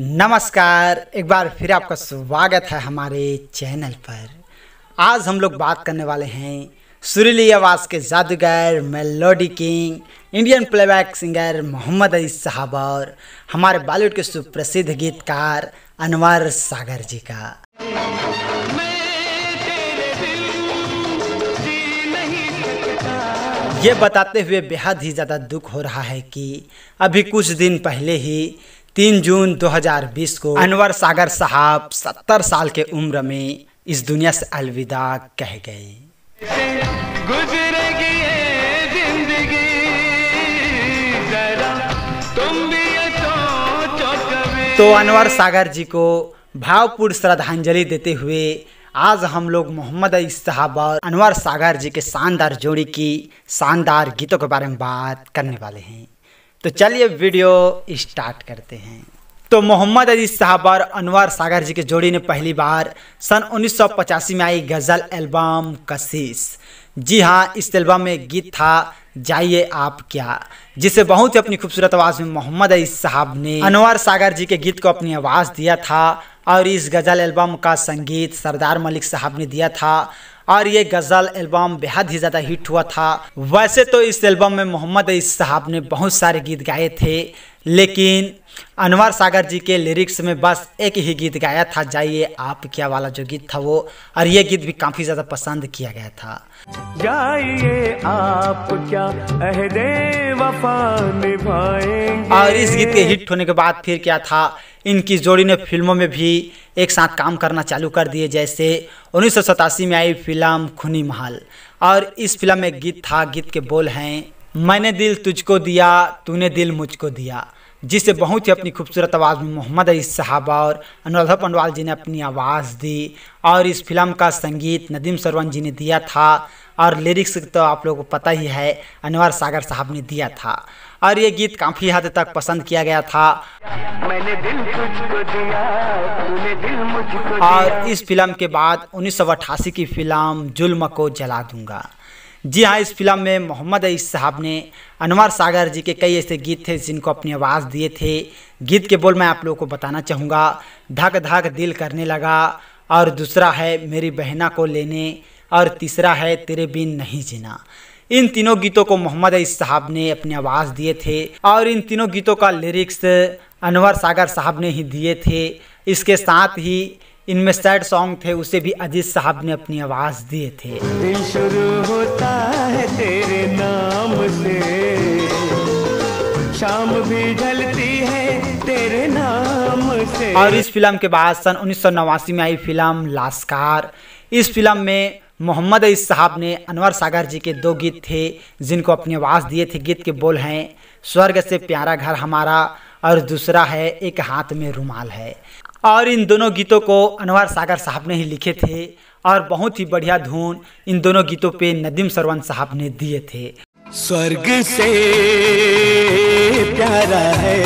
नमस्कार, एक बार फिर आपका स्वागत है हमारे चैनल पर। आज हम लोग बात करने वाले हैं सुरीली आवाज़ के जादूगर, melody king, Indian playback singer Mohammed Aziz sahab और हमारे बॉलीवुड के सुप्रसिद्ध गीतकार अनवर सागर जी का। ये बताते हुए बेहद ही ज़्यादा दुख हो रहा है कि अभी कुछ दिन पहले ही 3 जून 2020 को अनवर सागर साहब 70 साल के उम्र में इस दुनिया से अलविदा कह गए। गुजरेगी ये जिंदगी, जरा तुम भी सोचो कभी। तो अनवर सागर जी को भावपूर्ण श्रद्धांजलि देते हुए आज हम लोग मोहम्मद अजीज साहब और अनवर सागर जी के शानदार जोड़ी की शानदार गीतों के बारे में बात करने वाले हैं। तो चलिए वीडियो स्टार्ट करते हैं। तो मोहम्मद अजीज साहब और अनवर सागर जी के जोड़ी ने पहली बार सन 1985 में आई गज़ल एल्बम कशिश। जी हाँ, इस एल्बम में गीत था जाइए आप क्या, जिसे बहुत ही अपनी खूबसूरत आवाज़ में मोहम्मद अजीज साहब ने अनवर सागर जी के गीत को अपनी आवाज़ दिया था। और इस गज़ल एल्बम का संगीत सरदार मलिक साहब ने दिया था और ये गज़ल एल्बम बेहद ही ज़्यादा हिट हुआ था। वैसे तो इस एल्बम में मोहम्मद अजीज साहब ने बहुत सारे गीत गाए थे, लेकिन अनवर सागर जी के लिरिक्स में बस एक ही गीत गाया था, जाइए आप क्या वाला जो गीत था वो, और ये गीत भी काफ़ी ज़्यादा पसंद किया गया था। जाइए आप क्या अहदे वफा निभाएंगे। और इस गीत के हिट होने के बाद फिर क्या था, इनकी जोड़ी ने फिल्मों में भी एक साथ काम करना चालू कर दिए। जैसे 1987 में आई फिल्म खूनी महल, और इस फिल्म में गीत था, गीत के बोल हैं मैंने दिल तुझको दिया तूने दिल मुझको दिया, जिसे बहुत ही अपनी खूबसूरत आवाज़ में मोहम्मद अजीज साहब और अनुराधा पंडवाल जी ने अपनी आवाज़ दी। और इस फिल्म का संगीत नदीम सरवन जी ने दिया था और लिरिक्स तो आप लोगों को पता ही है, अनवर सागर साहब ने दिया था। और ये गीत काफ़ी हद तक पसंद किया गया था। मैंने दिल तुझको दिया तूने दिल मुझको दिया। और इस फिल्म के बाद 1988 की फिल्म जुल्म को जला दूंगा। जी हाँ, इस फिल्म में मोहम्मद अजीज साहब ने अनवर सागर जी के कई ऐसे गीत थे जिनको अपनी आवाज़ दिए थे। गीत के बोल मैं आप लोगों को बताना चाहूँगा, धक धक दिल करने लगा, और दूसरा है मेरी बहना को लेने, और तीसरा है तेरे बिन नहीं जीना। इन तीनों गीतों को मोहम्मद अजीज साहब ने अपनी आवाज़ दिए थे और इन तीनों गीतों का लिरिक्स अनवर सागर साहब ने ही दिए थे। इसके साथ ही इनमें सैड सॉन्ग थे, उसे भी अजीज साहब ने अपनी आवाज़ दिए थे। दिन शुरू होता है तेरे नाम से, शाम भी ढलती है तेरे नाम से। और इस फिल्म के बाद सन 1989 में आई फिल्म लास्कार। इस फिल्म में मोहम्मद अजीज साहब ने अनवर सागर जी के 2 गीत थे जिनको अपनी आवाज़ दिए थे। गीत के बोल हैं स्वर्ग से प्यारा घर हमारा, और दूसरा है एक हाथ में रुमाल है। और इन दोनों गीतों को अनवर सागर साहब ने ही लिखे थे और बहुत ही बढ़िया धुन इन दोनों गीतों पे नदीम सरवन साहब ने दिए थे। स्वर्ग से प्यारा है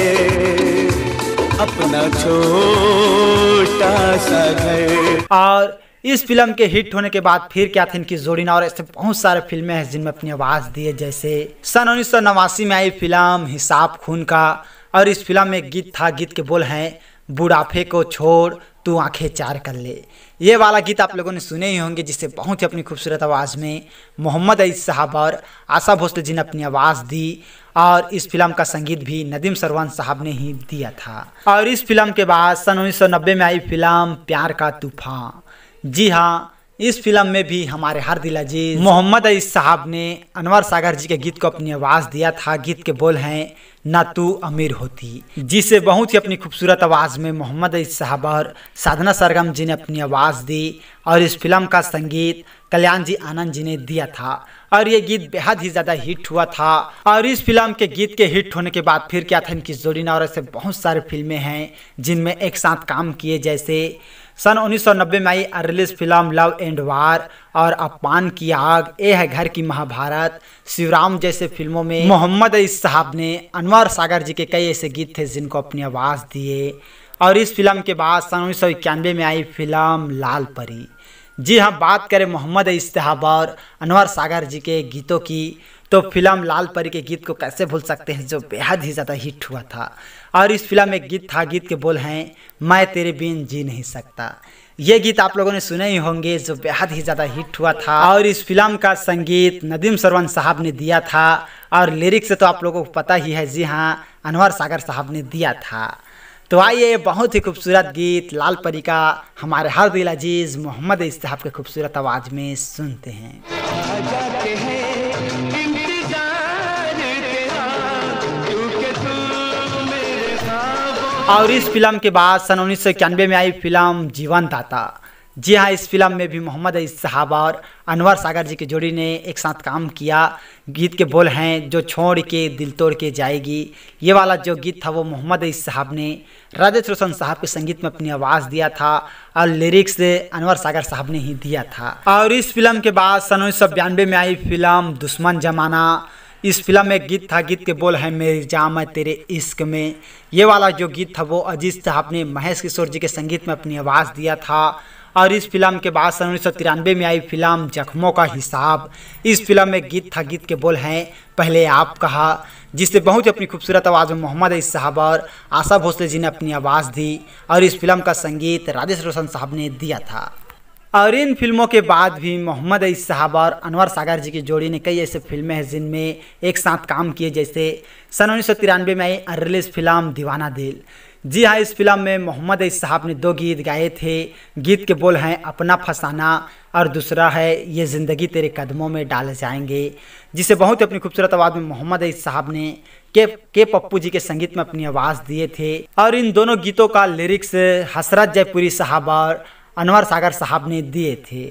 अपना छोटा सा घर। और इस फिल्म के हिट होने के बाद फिर क्या था, इनकी जोड़ी ना, और ऐसे बहुत सारे फिल्में हैं जिनमें अपनी आवाज़ दिए। जैसे सन 1989 में आई फिल्म हिसाब खून का, और इस फिल्म में गीत था, गीत के बोल हैं बुढ़ापे को छोड़ तू आंखें चार कर ले। ये वाला गीत आप लोगों ने सुने ही होंगे, जिसे बहुत ही अपनी खूबसूरत आवाज़ में मोहम्मद अजीज साहब और आशा भोसले जी ने अपनी आवाज़ दी। और इस फिल्म का संगीत भी नदीम सरवन साहब ने ही दिया था। और इस फिल्म के बाद सन 1990 में आई फिल्म प्यार का तूफान। जी हाँ, इस फिल्म में भी हमारे हर दिल अजीज मोहम्मद अजीज साहब ने अनवर सागर जी के गीत को अपनी आवाज़ दिया था। गीत के बोल हैं ना तू अमीर होती, जिसे बहुत ही अपनी खूबसूरत आवाज़ में मोहम्मद अजीज साहब और साधना सरगम जी ने अपनी आवाज़ दी। और इस फिल्म का संगीत कल्याण जी आनंद जी ने दिया था और ये गीत बेहद ही ज़्यादा हिट हुआ था। और इस फिल्म के गीत के हिट होने के बाद फिर क्या था, इनकी जोड़ी ना, और ऐसे बहुत सारे फिल्में हैं जिनमें एक साथ काम किए। जैसे सन 1990 में I release film love and वार और अपमान की आग, ये है घर की महाभारत, शिवराम जैसे फिल्मों में मोहम्मद अजीज साहब ने अनवर सागर जी के कई ऐसे गीत थे जिनको अपनी आवाज़ दिए। और इस फिल्म के बाद सन 1991 में आई फिल्म लाल परी। जी हाँ, बात करें मोहम्मद अजीज साहब और अनवर सागर जी के गीतों की, तो फिल्म लाल परी के गीत को कैसे भूल सकते हैं, जो बेहद ही ज़्यादा हिट हुआ था। और इस फिल्म में गीत था, गीत के बोल हैं मैं तेरे बिन जी नहीं सकता। ये गीत आप लोगों ने सुने ही होंगे, जो बेहद ही ज़्यादा हिट हुआ था। और इस फिल्म का संगीत नदीम श्रवण साहब ने दिया था और लिरिक्स से तो आप लोगों को पता ही है, जी हाँ, अनवर सागर साहब ने दिया था। तो आइए बहुत ही खूबसूरत गीत लाल परी का हमारे हर दिल अजीज मोहम्मद रईस साहब के खूबसूरत आवाज़ में सुनते हैं। और इस फिल्म के बाद सन 1991 में आई फिल्म जीवन दाता। जी हाँ, इस फिल्म में भी मोहम्मद रईस साहब और अनवर सागर जी की जोड़ी ने एक साथ काम किया। गीत के बोल हैं जो छोड़ के दिल तोड़ के जाएगी। ये वाला जो गीत था वो मोहम्मद रईस साहब ने राजेश रोशन साहब के संगीत में अपनी आवाज़ दिया था और लिरिक्स अनवर सागर साहब ने ही दिया था। और इस फिल्म के बाद सन 1992 में आई फिल्म दुश्मन जमाना। इस फिल्म में गीत था, गीत के बोल है मेरी जान मैं तेरे इश्क में। ये वाला जो गीत था वो अजीत साहब ने महेश किशोर जी के संगीत में अपनी आवाज़ दिया था। और इस फिल्म के बाद सन 1993 में आई फिल्म जख्मों का हिसाब। इस फिल्म में गीत था, गीत के बोल हैं पहले आप कहा, जिससे बहुत ही अपनी खूबसूरत आवाज़ में मोहम्मद रईस साहब और आशा भोसले जी ने अपनी आवाज़ दी। और इस फिल्म का संगीत राजेश रोशन साहब ने दिया था। और इन फिल्मों के बाद भी मोहम्मद रईस साहब और अनवर सागर जी की जोड़ी ने कई ऐसे फिल्में हैं जिनमें एक साथ काम किए, जैसे सन 1993 में आई अनरिलीज फिल्म दीवाना दिल। जी हाँ, इस फिल्म में मोहम्मद रईस साहब ने 2 गीत गाए थे। गीत के बोल हैं अपना फसाना और दूसरा है ये ज़िंदगी तेरे कदमों में डाल जाएंगे, जिसे बहुत अपनी खूबसूरत आवाज़ में मोहम्मद रईस साहब ने के पप्पू जी के संगीत में अपनी आवाज़ दिए थे। और इन दोनों गीतों का लिरिक्स हसरत जयपुरी साहब और अनवर सागर साहब ने दिए थे।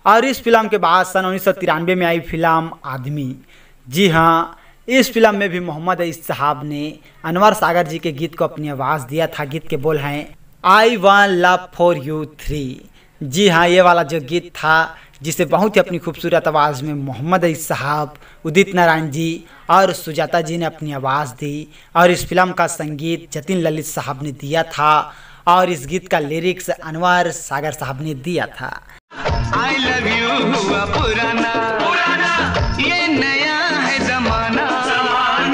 और इस फिल्म के बाद सन 1993 में आई फिल्म आदमी। जी हाँ, इस फिल्म में भी मोहम्मद रईस साहब ने अनवर सागर जी के गीत को अपनी आवाज़ दिया था। गीत के बोल हैं I want love for you 3। जी हाँ, ये वाला जो गीत था जिसे बहुत ही अपनी खूबसूरत आवाज़ में मोहम्मद रईस साहब, उदित नारायण जी और सुजाता जी ने अपनी आवाज़ दी। और इस फिल्म का संगीत जतिन ललित साहब ने दिया था और इस गीत का लिरिक्स अनवर सागर साहब ने दिया था। I love you हुआ पुराना, ये नया है ज़माना।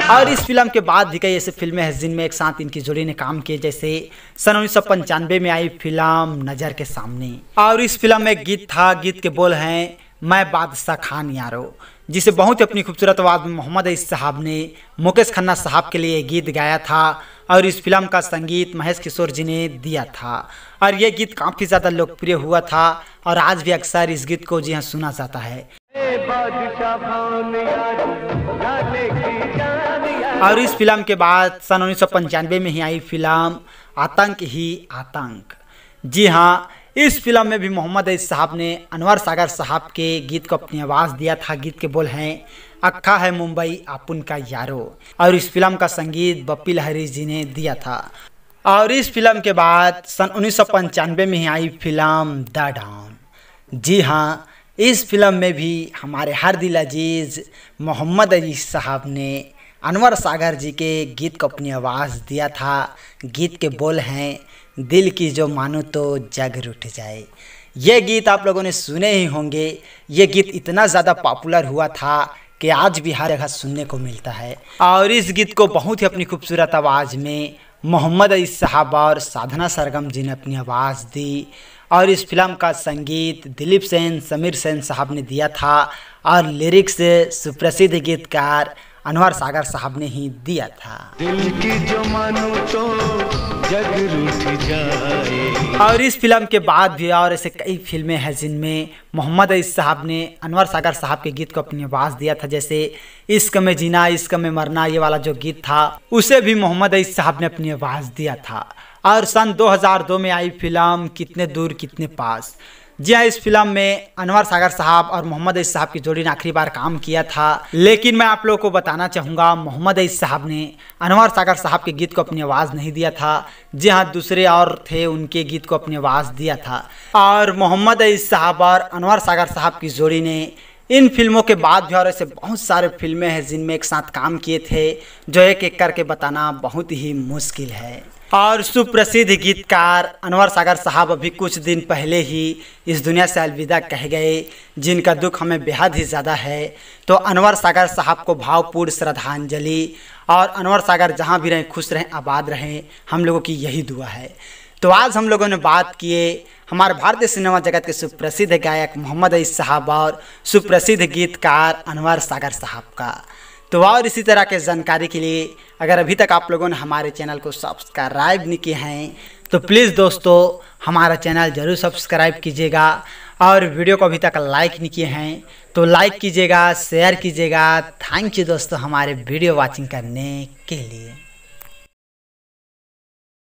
और इस फिल्म के बाद भी कई ऐसे फिल्में हैं जिनमें एक साथ इनकी जोड़ी ने काम किए, जैसे सन 1995 में आई फिल्म नज़र के सामने। और इस फिल्म में गीत था, गीत के बोल हैं मैं बादशाह खान यारो, जिसे बहुत ही अपनी खूबसूरत आवाज़ में मोहम्मद रईस साहब ने मुकेश खन्ना साहब के लिए गीत गाया था। और इस फिल्म का संगीत महेश किशोर जी ने दिया था। और ये गीत काफ़ी ज़्यादा लोकप्रिय हुआ था और आज भी अक्सर इस गीत को जी हाँ सुना जाता है। और इस फिल्म के बाद सन 1995 में ही आई फिल्म आतंक ही आतंक। जी हाँ, इस फिल्म में भी मोहम्मद रईस साहब ने अनवर सागर साहब के गीत को अपनी आवाज़ दिया था। गीत के बोल हैं अक्खा है मुंबई आपुन का यारो। और इस फिल्म का संगीत बप्पी लहरी जी ने दिया था। और इस फिल्म के बाद सन 1995 में ही आई फिल्म द डॉन। जी हाँ, इस फिल्म में भी हमारे हर दिल अजीज़ मोहम्मद रईस साहब ने अनवर सागर जी के गीत को अपनी आवाज़ दिया था। गीत के बोल हैं दिल की जो मानो तो जग रुठ जाए। ये गीत आप लोगों ने सुने ही होंगे। ये गीत इतना ज़्यादा पॉपुलर हुआ था कि आज भी हर जगह सुनने को मिलता है। और इस गीत को बहुत ही अपनी खूबसूरत आवाज़ में मोहम्मद रईस साहब और साधना सरगम जी ने अपनी आवाज़ दी। और इस फिल्म का संगीत दिलीप सेन, समीर सेन साहब ने दिया था और लिरिक्स सुप्रसिद्ध गीतकार अनवर सागर साहब ने ही दिया था। दिल की जो मानो तो जग रूठ जाए। और इस फिल्म के बाद भी और ऐसे कई फिल्में हैं जिनमें मोहम्मद रईस साहब ने अनवर सागर साहब के गीत को अपनी आवाज़ दिया था, जैसे इश्क में जीना इश्क में मरना। ये वाला जो गीत था उसे भी मोहम्मद रईस साहब ने अपनी आवाज़ दिया था। और सन 2002 में आई फिल्म कितने दूर कितने पास। जी हाँ, इस फिल्म में अनवर सागर साहब और मोहम्मद रईस साहब की जोड़ी ने आखिरी बार काम किया था। लेकिन मैं आप लोगों को बताना चाहूँगा, मोहम्मद रईस साहब ने अनवर सागर साहब के गीत को अपनी आवाज़ नहीं दिया था। जी हाँ, दूसरे और थे, उनके गीत को अपनी आवाज़ दिया था। और मोहम्मद रईस साहब और अनवर सागर साहब की जोड़ी ने इन फिल्मों के बाद भी और ऐसे बहुत सारे फिल्में हैं जिनमें एक साथ काम किए थे, जो एक एक करके बताना बहुत ही मुश्किल है। और सुप्रसिद्ध गीतकार अनवर सागर साहब अभी कुछ दिन पहले ही इस दुनिया से अलविदा कह गए, जिनका दुख हमें बेहद ही ज़्यादा है। तो अनवर सागर साहब को भावपूर्ण श्रद्धांजलि। और अनवर सागर जहाँ भी रहें खुश रहें, आबाद रहें, हम लोगों की यही दुआ है। तो आज हम लोगों ने बात किए हमारे भारतीय सिनेमा जगत के सुप्रसिद्ध गायक मोहम्मद अईस साहब और सुप्रसिद्ध गीतकार अनवर सागर साहब का। तो और इसी तरह के जानकारी के लिए अगर अभी तक आप लोगों ने हमारे चैनल को सब्सक्राइब नहीं किए हैं तो प्लीज़ दोस्तों हमारा चैनल ज़रूर सब्सक्राइब कीजिएगा। और वीडियो को अभी तक लाइक नहीं किए हैं तो लाइक कीजिएगा, शेयर कीजिएगा। थैंक यू दोस्तों हमारे वीडियो वॉचिंग करने के लिए।